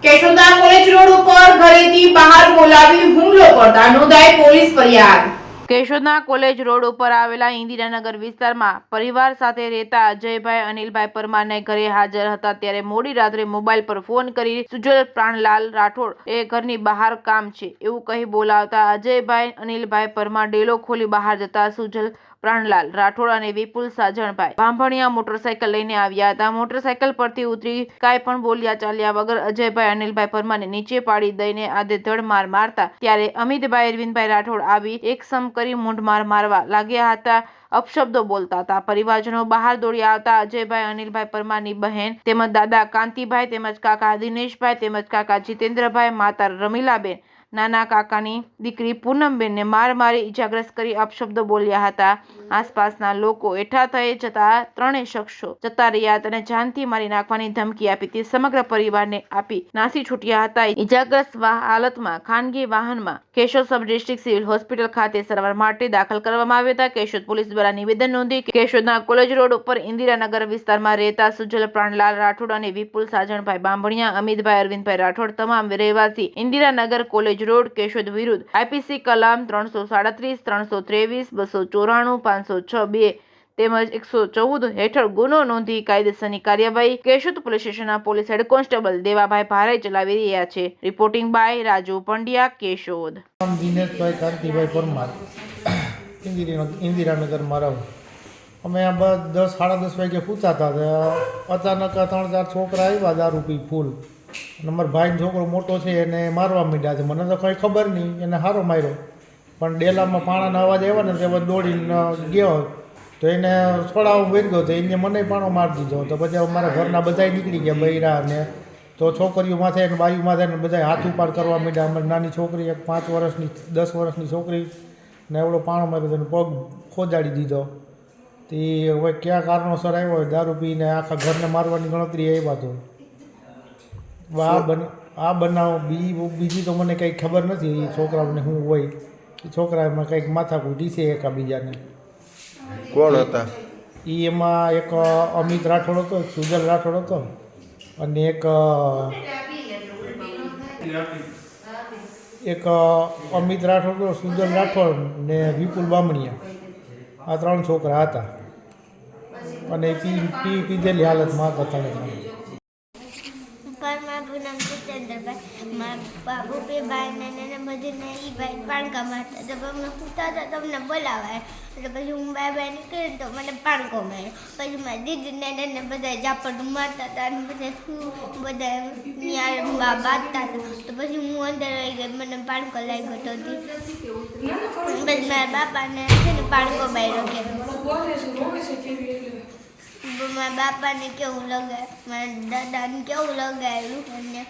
કેશોદના college road ઉપર ઘરેથી બહાર બોલાવી હુમલો કરતા નોંધાઈ પોલીસ ફરિયાદ। કેશોદના કોલેજ રોડ ઉપર આવેલા ઇન્દિરાનગર વિસ્તારમાં પરિવાર સાથે રહેતા અજયભાઈ અનિલભાઈ પરમારના ઘરે હાજર હતા ત્યારે મોડી રાત્રે મોબાઈલ પર ફોન કરી સુજલ પ્રાણલાલ રાઠોડ એ ઘરની બહાર કામ છે એવું કહી બોલાવતા અજયભાઈ અનિલભાઈ પરમાર ડેલો ખોલી બહાર જતા સુજલ પ્રાણલાલ રાઠોડ અને વિપુલ સાજણભાઈ બાંભણિયા મોટરસાયકલ લઈને આવ્યા હતા। મોટરસાયકલ પરથી ઉતરી કાંઈ પણ બોલ્યા ચાલ્યા વગર અજયભાઈ અનિલભાઈ પરમારને નીચે પાડી દઈને આધેધડ માર મારતા ત્યારે અમિતભાઈ અરવિંદભાઈ રાઠોડ આવી એકસમ કરી મૂંઢમાર મારવા લાગ્યા હતા। અપશબ્દો બોલતા હતા। પરિવારજનો બહાર દોડી આવતા અજયભાઈ અનિલભાઈ પરમારની બહેન તેમજ દાદા કાંતિભાઈ તેમજ કાકા દિનેશભાઈ તેમજ કાકા જીતેન્દ્રભાઈ માતા રમીલાબેન નાના કાકાની દીકરી પૂનમબેનને માર મારી ઈજાગ્રસ્ત કરી અપશબ્દો બોલ્યા હતા। આસપાસના લોકો એકઠા થઈ જતા ત્રણેય શખ્સો જતા રહ્યા અને જાનથી મારી નાખવાની ધમકી આપી તે સમગ્ર પરિવારને આપી નાસી છૂટ્યા હતા। ઈજાગ્રસ્ત હાલતમાં ખાનગી વાહનમાં Keshod sub district civil hospital ખાતે સારવાર માટે દાખલ કરવામાં આવ્યા હતા। કેશોદ પોલીસ દ્વારા નિવેદન નોંધી કેશોદના કોલેજ રોડ ઉપર ઇન્દિરાનગર વિસ્તારમાં રહેતા સુજલ પ્રાણલાલ રાઠોડ અને વિપુલ સાજણભાઈ બાંભણિયા અમિતભાઈ અરવિંદભાઈ રાઠોડ તમામ રહેવાસી ઇન્દિરાનગર કોલેજ રોડ કેશોદ વિરુદ્ધ આઈપીસી કલમ 337, 323, 294, 506(2) તેમજ 114 હેઠળ ગુનો નોંધી કાયદેસરની કાર્યવાહી કેશોદ પોલીસ સ્ટેશનના પોલીસ હેડ કોન્સ્ટેબલ દેવાભાઈ ભારે ચલાવી રહ્યા છે। Reporting by Raju Pandya, Keshod. દિનેશભાઈ કાંતિભાઈ પરમાર ઇન્દિરાનગર મારા અમે 10 સાડા 10 વાગે પૂછાતા હતા। અચાનક 3-4 છોકરા આવ્યા દારૂ પી ફૂલ અને મારા ભાઈનો છોકરો મોટો છે એને મારવા માંડ્યા છે। મને તો કંઈ ખબર નહીં, એને હારો માર્યો પણ ડેલામાં પાણાનો અવાજ આવ્યો ને તે દોડીને ગયો તો એને છોડાવો વેરગયો તો એને મને પાણો મારી દીધો। તો પછી અમારા ઘરના બધા નીકળી ગયા બૈરા ને તો છોકરીઓ માથે અને બાયુ માથે ને બધા હાથ ઉપાડ કરવા માંડ્યા। અમારી નાની છોકરી 5 વર્ષની 10 વર્ષની છોકરી ને એવડો પાણો માર્યો તેને પગ ખોજાડી દીધો। તે હવે કયા કારણોસર આવ્યો દારૂ પીને આખા ઘરને મારવાની ગણતરી આવ્યા તો આ બનાવ બીજી તો મને કંઈ ખબર નથી। એ છોકરાઓને શું હોય એ છોકરાઓમાં કંઈક માથાકૂટી છે એકાબીજાની। કોણ હતા એ એમાં એક અમિત રાઠોડ હતો, એક સુજલ રાઠોડ હતો અને એક અમિત રાઠોડ હતો, સુજલ રાઠોડ ને વિપુલ બામણિયા। આ 3 છોકરા હતા અને પીધેલી હાલતમાં હતા ત્રણે। પરમાર પૂનમ જીતેન્દ્રભાઈ મારા બાબુ બે ભાઈ ને બધીને એ ભાઈ પાણકા મારતા તો તમને પૂછતા હતા તમને બોલાવાય એટલે પછી હું ભાઈ નીકળી તો મને પાણકો માર્યો। પછી મારા દીદીને એને બધા ઝાપડ મારતા હતા અને પછી બધા બાંધતા હતા તો પછી હું અંદર આવી ગઈ મને પાણકો લાગ્યો તો પછી મારા બાપાને પાણકો માર્યો કે મારા બાપાને કેવું લગાય મારા દાદાને કેવું લગાવ્યું અને